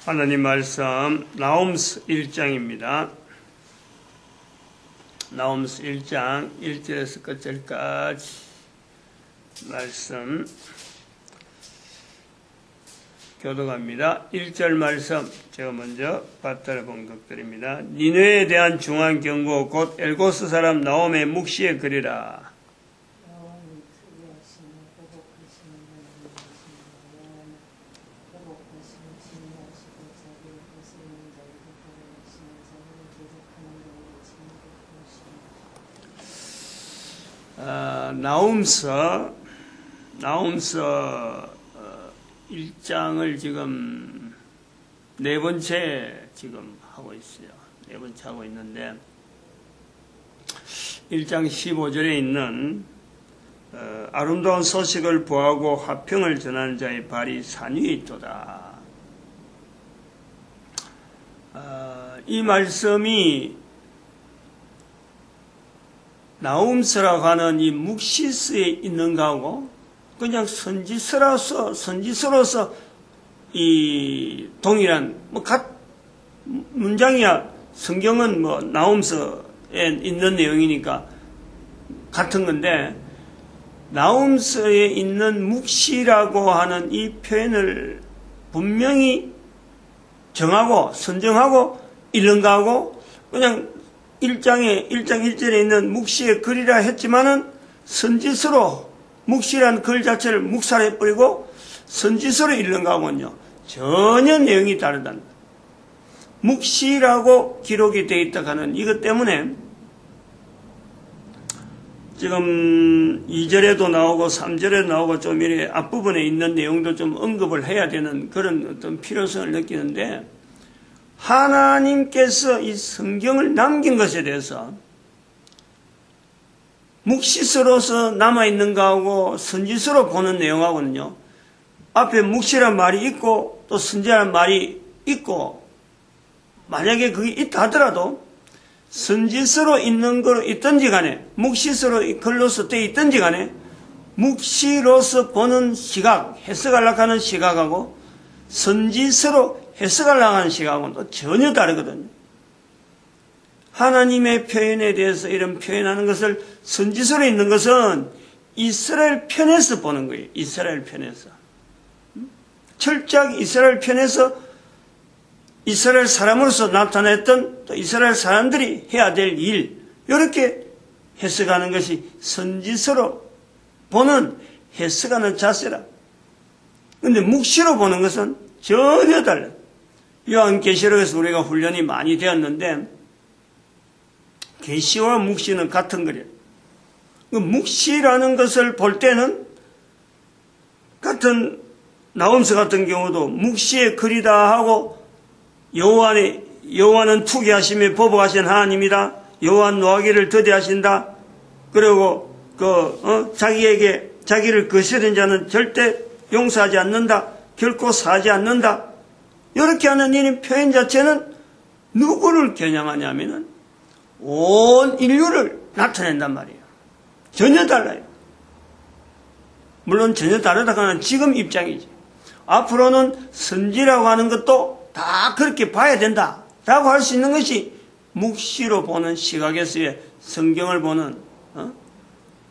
하나님 말씀 나홈스 1장입니다. 나홈스 1장 1절에서 끝절까지 말씀 교독합니다. 1절 말씀 제가 먼저 받들어 봉독드립니다. 니느웨에 대한 중한 경고 곧 엘고스 사람 나홈의 묵시의 글이라. 나홈스 1장을 지금 네 번째 지금 하고 있어요. 네 번째 하고 있는데 1장 15절에 있는 아름다운 소식을 보하고 화평을 전하는 자의 발이 산 위에 있도다. 이 말씀이 나홈스라고 하는 이 묵시스에 있는 거하고 그냥 선지서로서 이 동일한 문장이야. 성경은 나홈스에 있는 내용이니까 같은 건데 나홈스에 있는 묵시라고 하는 이 표현을 분명히 정하고 선정하고 이런 거하고 그냥 1장 1절에 있는 묵시의 글이라 했지만은 선지서로 묵시라는 글 자체를 묵살해버리고 선지서로 읽는 거하고는요 전혀 내용이 다르다는 거예요. 묵시라고 기록이 되어 있다 하는 이것 때문에 지금 2절에도 나오고 3절에도 나오고 좀 이렇게 앞부분에 있는 내용도 좀 언급을 해야 되는 그런 어떤 필요성을 느끼는데 하나님께서 이 성경을 남긴 것에 대해서 묵시서로서 남아있는 거하고 선지서로 보는 내용하고는요 앞에 묵시란 말이 있고 또 선지라는 말이 있고 만약에 그게 있다 하더라도 선지서로 있는 거로 있든지 간에 묵시서로 글로서 되어 있든지 간에 묵시로서 보는 시각 해석하려고 하는 시각하고 선지서로 해석하려고 하는 시각하고는 또 전혀 다르거든요. 하나님의 표현에 대해서 이런 표현하는 것을 선지서로 있는 것은 이스라엘 편에서 보는 거예요. 이스라엘 편에서. 철저하게 이스라엘 편에서 이스라엘 사람으로서 나타냈던 또 이스라엘 사람들이 해야 될 일, 이렇게 해석하는 것이 선지서로 보는 해석하는 자세라. 그런데 묵시로 보는 것은 전혀 달라요. 요한계시록에서 우리가 훈련이 많이 되었는데 계시와 묵시는 같은 거래요. 묵시라는 것을 볼 때는 같은 나홈스 같은 경우도 묵시의 글이다 하고 여호와는 투기하시며 보복하신 하나님이다. 여호와는 노하기를 더디하신다. 그리고 자기를 거스른 자는 절대 용서하지 않는다. 결코 사지 않는다. 이렇게 하는 이 표현 자체는 누구를 겨냥하냐면은 온 인류를 나타낸단 말이에요. 전혀 달라요. 물론 전혀 다르다고는 지금 입장이지. 앞으로는 선지라고 하는 것도 다 그렇게 봐야 된다 라고 할 수 있는 것이 묵시로 보는 시각에서의 성경을 보는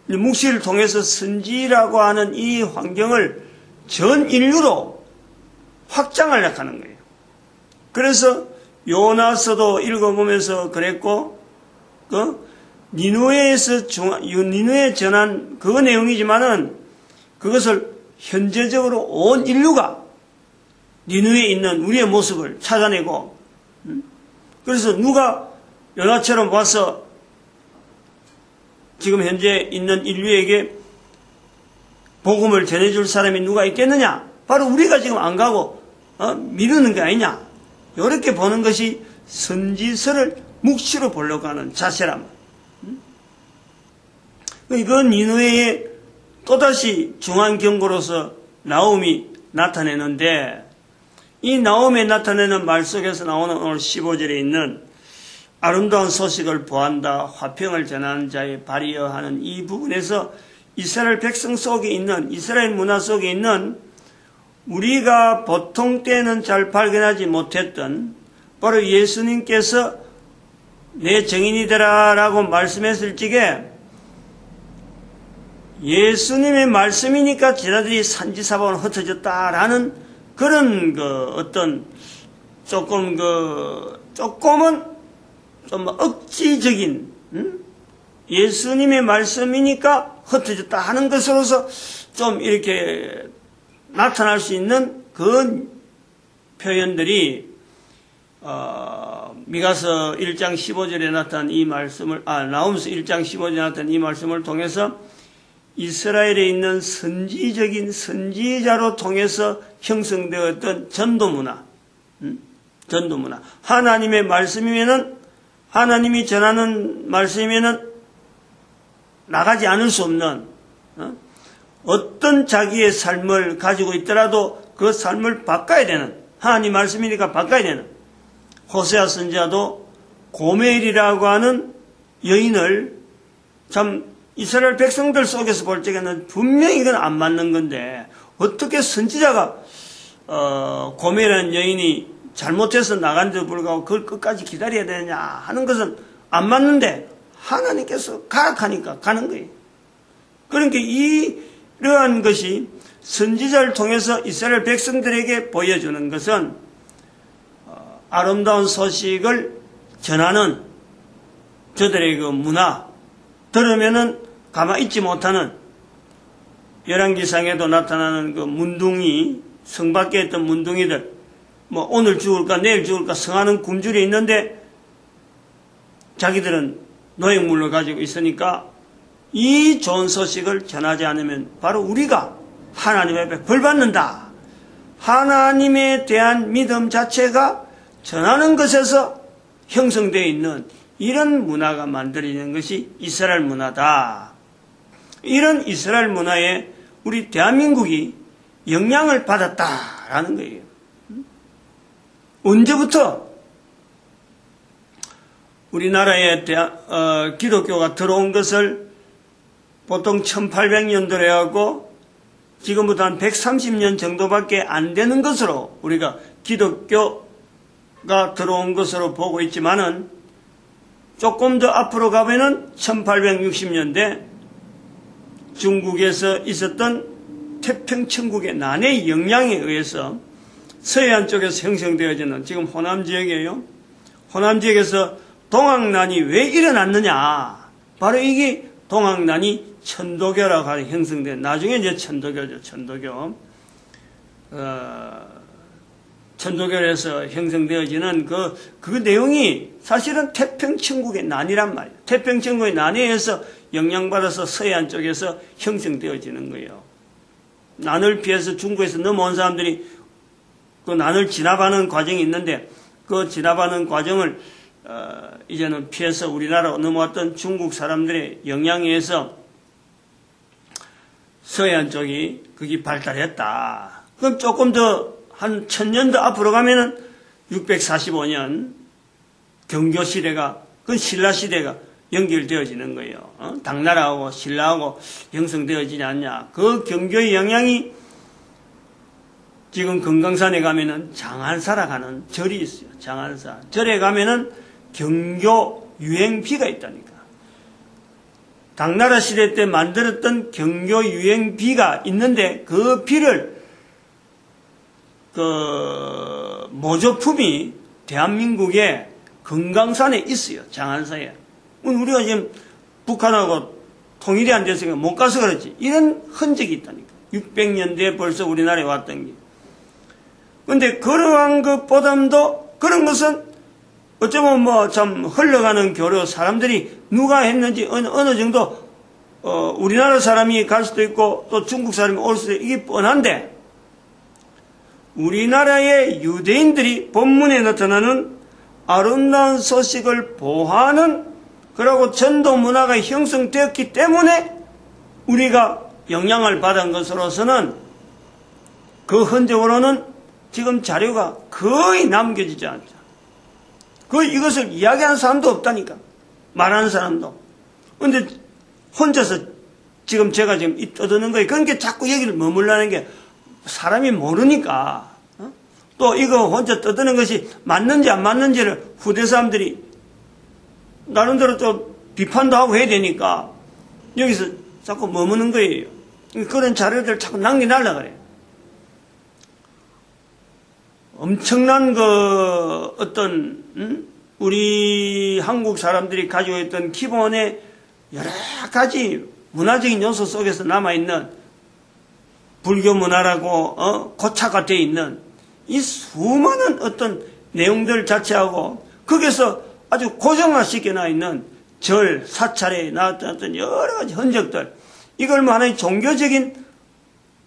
묵시를 통해서 선지라고 하는 이 환경을 전 인류로 확장하려고 하는 거예요. 그래서 요나서도 읽어보면서 그랬고 니느웨에 전한 그 내용이지만은 그것을 현재적으로 온 인류가 니느웨에 있는 우리의 모습을 찾아내고 그래서 누가 요나처럼 와서 지금 현재 있는 인류에게 복음을 전해줄 사람이 누가 있겠느냐? 바로 우리가 지금 안 가고 미루는 게 아니냐? 이렇게 보는 것이 선지서를 묵시로 보려고 하는 자세란 말이에요. 이건 니느웨의 또다시 중한 경고로서 나홈이 나타내는데 이 나홈에 나타내는 말 속에서 나오는 오늘 15절에 있는 아름다운 소식을 보한다 화평을 전하는 자의 발이여 하는 이 부분에서 이스라엘 백성 속에 있는 이스라엘 문화 속에 있는 우리가 보통 때는 잘 발견하지 못했던 바로 예수님께서 내 정인이 되라라고 말씀했을 적에 예수님의 말씀이니까 쟤네들이 산지사방으로 흩어졌다라는 그런 어떤 조금은 좀 억지적인 예수님의 말씀이니까 흩어졌다 하는 것으로서 좀 이렇게 나타날 수 있는 그 표현들이 미가서 1장 15절에 나타난 이 말씀을 나홈서 1장 15절에 나타난 이 말씀을 통해서 이스라엘에 있는 선지적인 선지자로 통해서 형성되었던 전도문화, 전도문화. 하나님의 말씀이면은 하나님이 전하는 말씀이면은 나가지 않을 수 없는 어떤 자기의 삶을 가지고 있더라도 그 삶을 바꿔야 되는 하나님 말씀이니까 바꿔야 되는 호세아 선지자도 고멜이라고 하는 여인을 참 이스라엘 백성들 속에서 볼 적에는 분명히 이건 안 맞는 건데 어떻게 선지자가 고멜이라는 여인이 잘못해서 나간데도 불구하고 그걸 끝까지 기다려야 되느냐 하는 것은 안 맞는데 하나님께서 가라 하니까 가는 거예요. 그러니까 이러한 것이 선지자를 통해서 이스라엘 백성들에게 보여주는 것은 아름다운 소식을 전하는 저들의 그 문화, 들으면은 가만히 있지 못하는 열왕기상에도 나타나는 그 문둥이, 성 밖에 있던 문둥이들, 뭐 오늘 죽을까 내일 죽을까 성하는 굶주려 있는데 자기들은 노획물을 가지고 있으니까 이 좋은 소식을 전하지 않으면 바로 우리가 하나님 앞에 벌 받는다. 하나님에 대한 믿음 자체가 전하는 것에서 형성되어 있는 이런 문화가 만들어지는 것이 이스라엘 문화다. 이런 이스라엘 문화에 우리 대한민국이 영향을 받았다라는 거예요. 언제부터 우리나라에 기독교가 들어온 것을 보통 1800년도로 해갖고 지금부터 한 130년 정도밖에 안 되는 것으로 우리가 기독교가 들어온 것으로 보고 있지만은 조금 더 앞으로 가면은 1860년대 중국에서 있었던 태평천국의 난의 영향에 의해서 서해안 쪽에서 형성되어지는 지금 호남 지역이에요. 호남 지역에서 동학난이 왜 일어났느냐. 바로 이게 동학난이 천도교라고 하는 형성된, 나중에 이제 천도교죠, 천도교. 천도교에서 형성되어지는 그 내용이 사실은 태평천국의 난이란 말이에요. 태평천국의 난에 의해서 영향받아서 서해안 쪽에서 형성되어지는 거예요. 난을 피해서 중국에서 넘어온 사람들이 그 난을 진압하는 과정이 있는데 그 진압하는 과정을 이제는 피해서 우리나라로 넘어왔던 중국 사람들의 영향에 의해서 서해안 쪽이 그게 발달했다. 그럼 조금 더 한 1000년 더 앞으로 가면은 645년 경교시대가, 그건 신라시대가 연결되어지는 거예요. 당나라하고 신라하고 형성되어지지 않냐. 그 경교의 영향이 지금 금강산에 가면은 장안사라고 하는 절이 있어요. 장안사. 절에 가면은 경교 유행비가 있다니까. 당나라 시대 때 만들었던 경교 유행비가 있는데 그 비를 모조품이 대한민국의 금강산에 있어요. 장안사에. 우리가 지금 북한하고 통일이 안 됐으니까 못 가서 그렇지. 이런 흔적이 있다니까. 600년대에 벌써 우리나라에 왔던 게. 근데 그러한 것보다도 그런 것은 어쩌면 뭐 참 흘러가는 교류 사람들이 누가 했는지 어느 정도 우리나라 사람이 갈 수도 있고 또 중국 사람이 올 수도 있고 이게 뻔한데 우리나라의 유대인들이 본문에 나타나는 아름다운 소식을 보호하는 그리고 전도 문화가 형성되었기 때문에 우리가 영향을 받은 것으로서는 그 흔적으로는 지금 자료가 거의 남겨지지 않죠. 이것을 이야기하는 사람도 없다니까. 말하는 사람도. 근데 혼자서 지금 제가 지금 떠드는 거예요. 그러니까 자꾸 얘기를 머물라는 게 사람이 모르니까 또 이거 혼자 떠드는 것이 맞는지 안 맞는지를 후대 사람들이 나름대로 또 비판도 하고 해야 되니까 여기서 자꾸 머무는 거예요. 그런 자료들 자꾸 남겨달라 그래요. 엄청난 우리 한국 사람들이 가지고 있던 기본의 여러 가지 문화적인 요소 속에서 남아있는 불교 문화라고 고착화 되어 있는 이 수많은 어떤 내용들 자체하고 거기서 아주 고정화시켜 나 있는 절, 사찰에 나왔던 여러 가지 흔적들, 이걸 뭐 하나의 종교적인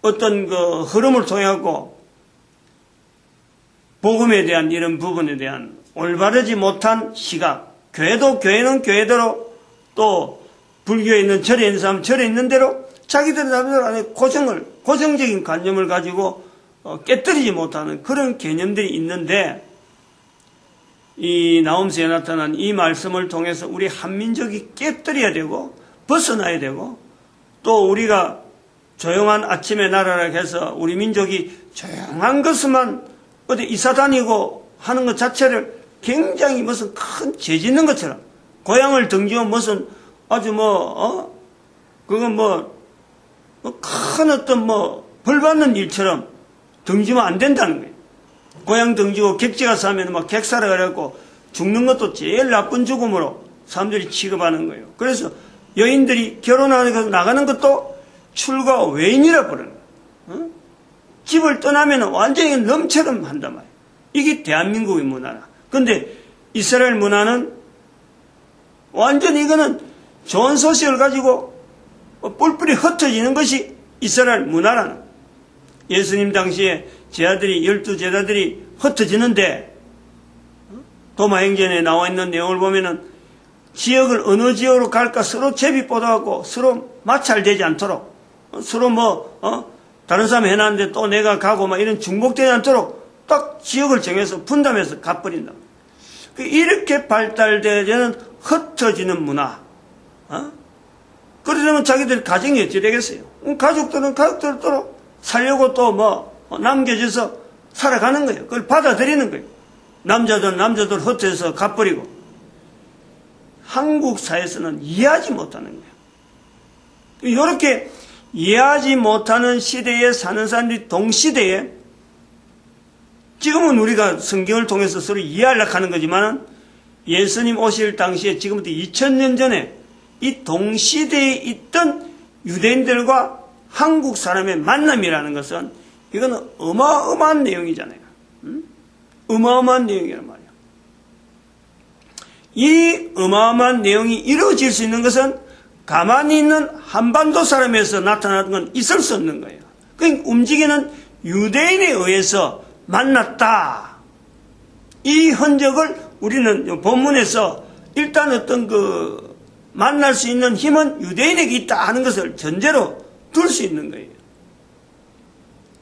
어떤 그 흐름을 통해갖고 복음에 대한 이런 부분에 대한 올바르지 못한 시각, 교회는 교회대로 또 불교에 있는 절에 있는 사람은 절에 있는 대로 자기들 안에 고정적인 관념을 가지고 깨뜨리지 못하는 그런 개념들이 있는데, 이 나홈스에 나타난 이 말씀을 통해서 우리 한민족이 깨뜨려야 되고 벗어나야 되고, 또 우리가 조용한 아침의 나라라 해서 우리 민족이 조용한 것만 어디 이사 다니고 하는 것 자체를 굉장히 무슨 큰 죄 짓는 것처럼, 고향을 등지고 무슨 아주 그건 큰 어떤 벌 받는 일처럼 등지면 안 된다는 거예요. 고향 등지고 객지 가서 하면 막 객사라 그래갖고 죽는 것도 제일 나쁜 죽음으로 사람들이 취급하는 거예요. 그래서 여인들이 결혼하고 나가는 것도 출가 외인이라 부르는 거예요. 집을 떠나면 완전히 넘처럼 한단 말이에요. 이게 대한민국의 문화라. 근데 이스라엘 문화는 완전히 이거는 좋은 소식을 가지고 뿔뿔이 흩어지는 것이 이스라엘 문화라는 거예요. 예수님 당시에 제자들이 12제자들이 흩어지는데 도마행전에 나와 있는 내용을 보면은 지역을 어느 지역으로 갈까 서로 제비 뻗어갖고 서로 마찰되지 않도록 서로 다른 사람이 해놨는데 또 내가 가고 막 이런 중복되지 않도록 딱 지역을 정해서 분담해서 가버린다. 이렇게 발달되는 흩어지는 문화. 그러려면 자기들 가정이 어찌 되겠어요? 가족들은 가족들대로 살려고 또 남겨져서 살아가는 거예요. 그걸 받아들이는 거예요. 남자들 흩어져서 가버리고. 한국 사회에서는 이해하지 못하는 거예요. 이렇게 이해하지 못하는 시대에 사는 사람들이 동시대에, 지금은 우리가 성경을 통해서 서로 이해하려고 하는 거지만 예수님 오실 당시에 지금부터 2000년 전에 이 동시대에 있던 유대인들과 한국 사람의 만남이라는 것은 이거는 어마어마한 내용이잖아요. 어마어마한 내용이란 말이에요. 이 어마어마한 내용이 이루어질 수 있는 것은 가만히 있는 한반도 사람에서 나타나는 건 있을 수 없는 거예요. 그러니까 움직이는 유대인에 의해서 만났다. 이 흔적을 우리는 본문에서 일단 어떤 만날 수 있는 힘은 유대인에게 있다 하는 것을 전제로 둘 수 있는 거예요.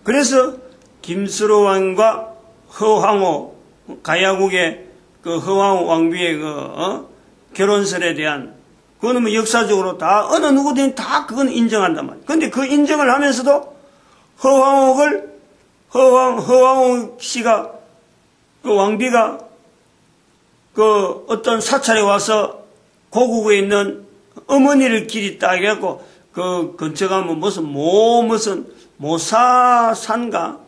그래서 김수로 왕과 허황호, 가야국의 허황호 왕비의 결혼설에 대한, 그거는 역사적으로 다 어느 누구든 다 그건 인정한단 말이에요. 그런데 그 인정을 하면서도 허황호 씨가 왕비가 어떤 사찰에 와서 고국에 있는 어머니를 기리다 해갖고 근처 가면 무슨 모사산가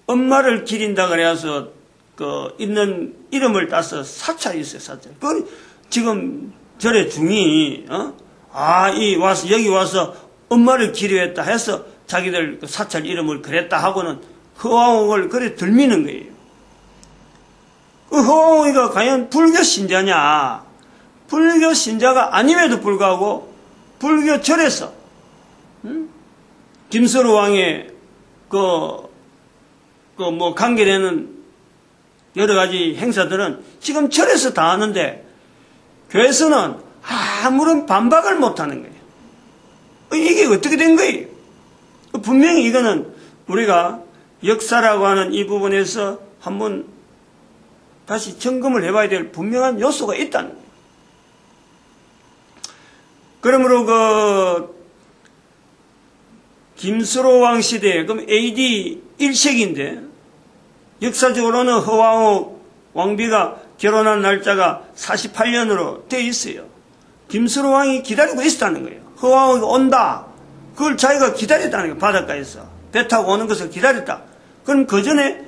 엄마를 기린다 그래서 있는 이름을 따서 사찰이 있어요. 사찰. 지금 절의 중이 여기 와서 엄마를 기려했다 해서 자기들 사찰 이름을 그랬다 하고는 허황옥을 그래 들미는 거예요. 허황옥이가 과연 불교 신자냐? 불교 신자가 아님에도 불구하고 불교 절에서 김서로 왕의 관계되는 여러 가지 행사들은 지금 절에서 다 하는데 교회에서는 아무런 반박을 못 하는 거예요. 이게 어떻게 된 거예요? 분명히 이거는 우리가 역사라고 하는 이 부분에서 한번 다시 점검을 해봐야 될 분명한 요소가 있다는 거예요. 그러므로 김수로 왕 시대에, 그럼 AD 1세기인데, 역사적으로는 허왕호 왕비가 결혼한 날짜가 48년으로 되어 있어요. 김수로 왕이 기다리고 있었다는 거예요. 허왕호가 온다. 그걸 자기가 기다렸다는 거예요. 바닷가에서. 배 타고 오는 것을 기다렸다. 그럼 그 전에,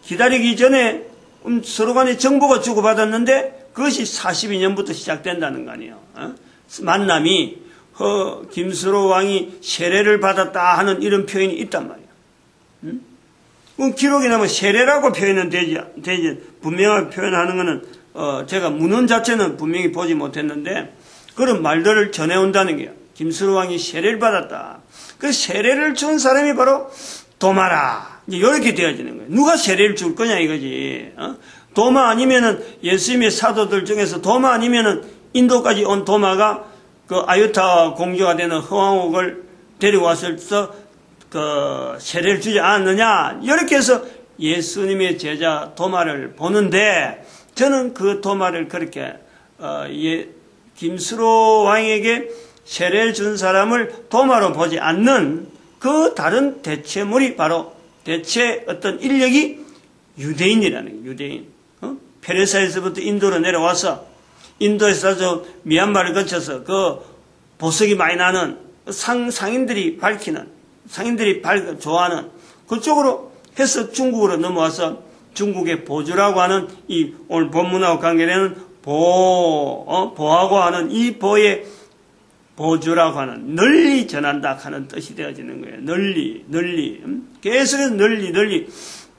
기다리기 전에 서로 간에 정보가 주고받았는데 그것이 42년부터 시작된다는 거 아니에요. 만남이 김수로 왕이 세례를 받았다 하는 이런 표현이 있단 말이에요. 기록에 나면 세례라고 표현은 되지 분명하게 표현하는 것은 제가 문헌 자체는 분명히 보지 못했는데 그런 말들을 전해온다는 거예요. 김수로 왕이 세례를 받았다. 그 세례를 준 사람이 바로 도마라. 이렇게 되어지는 거예요. 누가 세례를 줄 거냐 이거지. 도마 아니면은 예수님의 사도들 중에서 도마 아니면은 인도까지 온 도마가 그 아유타 공주가 되는 허왕옥을 데려와서 그 세례를 주지 않았느냐. 이렇게 해서 예수님의 제자 도마를 보는데 저는 그 도마를 그렇게 김수로 왕에게 세례를 준 사람을 도마로 보지 않는 그 다른 대체물이 바로 대체 어떤 인력이 유대인이라는 거예요. 유대인. 페르시아에서부터 인도로 내려와서 인도에서 미얀마를 거쳐서 그 보석이 많이 나는 상인들이 좋아하는 그쪽으로 해서 중국으로 넘어와서 중국의 보주라고 하는 이 오늘 본문하고 관계되는 보하고 하는 이 보의 보주라고 하는 널리 전한다 하는 뜻이 되어지는 거예요. 널리 계속해서 널리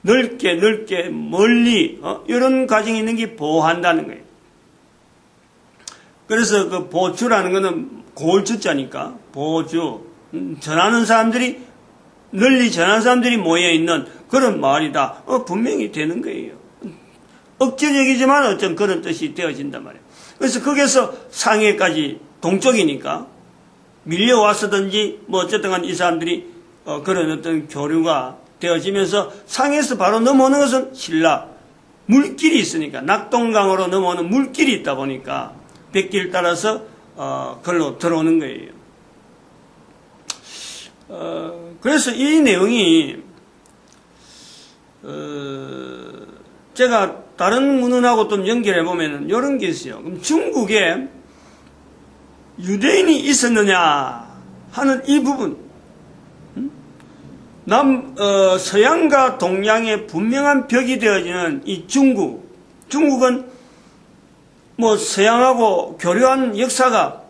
넓게 멀리 이런 과정이 있는 게 보한다는 거예요. 그래서 그 보주라는 거는 고을주자니까 보주 전하는 사람들이 널리 전하는 사람들이 모여 있는 그런 마을이다. 분명히 되는 거예요. 억지적이지만 어떤 그런 뜻이 되어진단 말이에요. 그래서 거기서 상해까지 동쪽이니까 밀려왔었든지 어쨌든 간 이 사람들이 그런 어떤 교류가 되어지면서 상해에서 바로 넘어오는 것은 신라 물길이 있으니까 낙동강으로 넘어오는 물길이 있다 보니까 백길 따라서 걸로 들어오는 거예요. 그래서 이 내용이 제가 다른 문헌하고 좀 연결해 보면은 이런 게 있어요. 그럼 중국에 유대인이 있었느냐 하는 이 부분, 서양과 동양의 분명한 벽이 되어지는 이 중국은 서양하고 교류한 역사가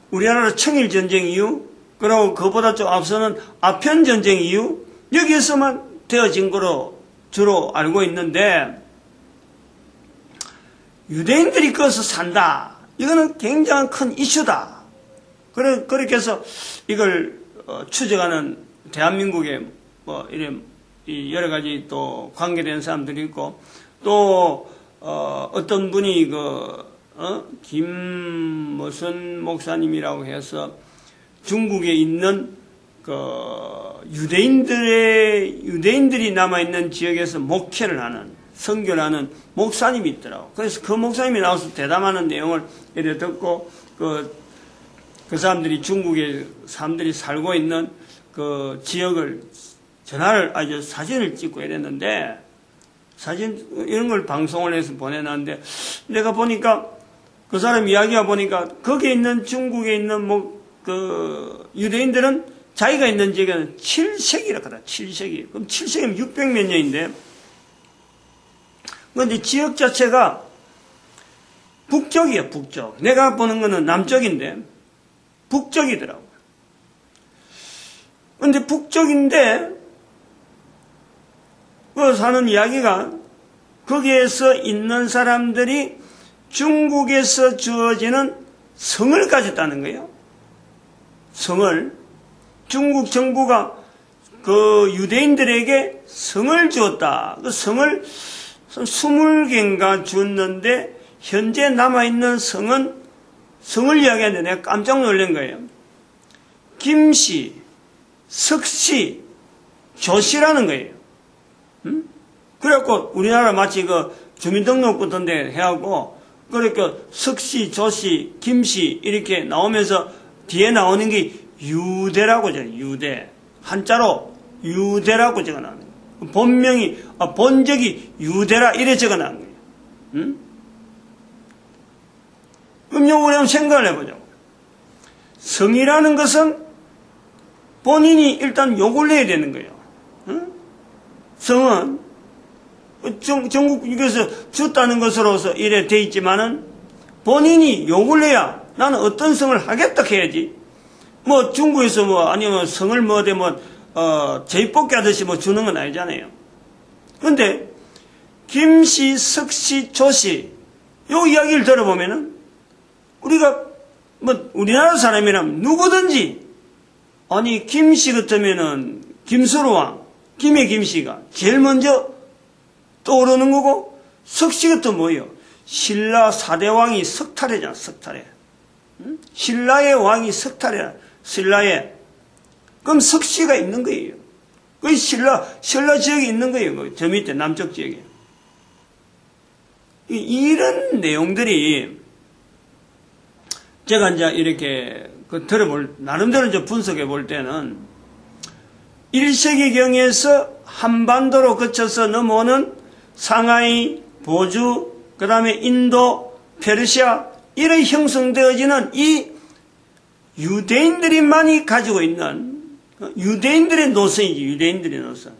우리나라 청일전쟁 이후, 그리고 그보다 좀 앞서는 아편전쟁 이후, 여기에서만 되어진 거로 주로 알고 있는데, 유대인들이 거기서 산다. 이거는 굉장히 큰 이슈다. 그렇게 해서 이걸 추적하는 대한민국의 이런 여러 가지 또 관계된 사람들이 있고, 또 어떤 분이 김 무슨 목사님이라고 해서 중국에 있는 유대인들이 남아있는 지역에서 목회를 하는, 선교를 하는 목사님이 있더라고. 그래서 그 목사님이 나와서 대담하는 내용을 이렇게 듣고, 그 사람들이 중국에 사람들이 살고 있는 그 지역을 사진을 찍고 이랬는데, 이런 걸 방송을 해서 보내놨는데, 내가 보니까, 그 사람 이야기가 보니까, 거기에 있는 중국에 있는 유대인들은 자기가 있는 지역에는 7세기라고 하더라. 7세기. 그럼 7세기면 600몇 년인데, 그런데 지역 자체가 북쪽이에요, 북쪽. 내가 보는 거는 남쪽인데, 북쪽이더라고. 그런데 북쪽인데, 사는 이야기가 거기에서 있는 사람들이 중국에서 주어지는 성을 가졌다는 거예요. 성을. 중국 정부가 그 유대인들에게 성을 주었다. 그 성을 20개인가 주었는데 현재 남아있는 성을 이야기하는데 내가 깜짝 놀란 거예요. 김씨, 석씨, 조씨라는 거예요. 그래갖고 우리나라 마치 주민등록 같은데 해갖고 그러니까 석씨, 조씨, 김씨 이렇게 나오면서 뒤에 나오는 게 유대라고 하죠. 유대. 한자로 유대라고 적어놨는 거예요. 본명이, 본적이 유대라 이래 적어놨는 거예요. 응? 그럼 우리 한번 생각을 해보자고. 성이라는 것은 본인이 일단 욕을 내야 되는 거예요. 응? 성은 전국에서 줬다는 것으로서 이래 돼 있지만은 본인이 욕을 내야 나는 어떤 성을 하겠다 해야지. 뭐 중국에서 뭐 아니면 성을 뭐 되면 제비뽑기 하듯이 뭐 주는 건 아니잖아요. 근데 김씨, 석씨, 조씨 요 이야기를 들어보면은 우리가 뭐 우리나라 사람이라면 누구든지 아니 김씨 같으면은 김수로왕, 김의 김씨가 제일 먼저 떠오르는 거고 석씨 같은 뭐예요? 신라 4대 왕이 석탈해잖아. 석탈해. 응? 신라의 왕이 석탈해. 신라에. 그럼 석씨가 있는 거예요. 그 신라 지역에 있는 거예요. 저 밑에 남쪽 지역에. 이런 내용들이 제가 이제 이렇게 나름대로 이제 분석해 볼 때는 1세기경에서 한반도로 거쳐서 넘어오는 상하이, 보주, 그 다음에 인도, 페르시아, 이런 형성되어지는 이 유대인들이 가지고 있는 유대인들의 노선이지, 유대인들의 노선.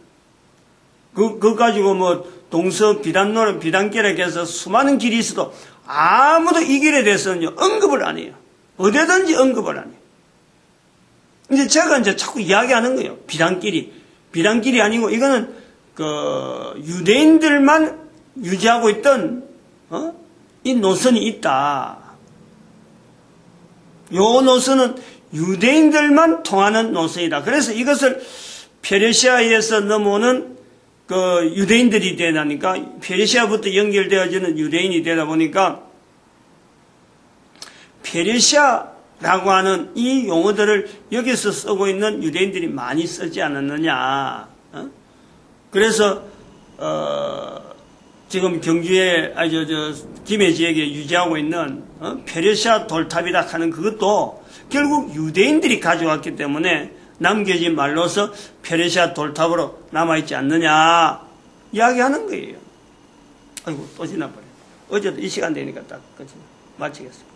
그거 가지고 뭐 동서 비단길에 해서 수많은 길이 있어도 아무도 이 길에 대해서는 언급을 안 해요. 어디든지 언급을 안 해요. 이제 제가 이제 자꾸 이야기하는 거예요. 비단길이 아니고 이거는 유대인들만 유지하고 있던 이 노선이 있다. 요 노선은 유대인들만 통하는 노선이다. 그래서 이것을 페르시아에서 넘어오는 유대인들이 되다니까 페르시아부터 연결되어지는 유대인이 되다 보니까 페르시아라고 하는 이 용어들을 여기서 쓰고 있는 유대인들이 많이 쓰지 않았느냐. 그래서 지금 경주에 김해 지역에 유지하고 있는 페르시아 돌탑이라 하는 그것도 결국 유대인들이 가져왔기 때문에 남겨진 말로서 페르시아 돌탑으로 남아있지 않느냐 이야기하는 거예요. 아이고 또 지나버려. 어제도 이 시간 되니까 딱 마치겠습니다.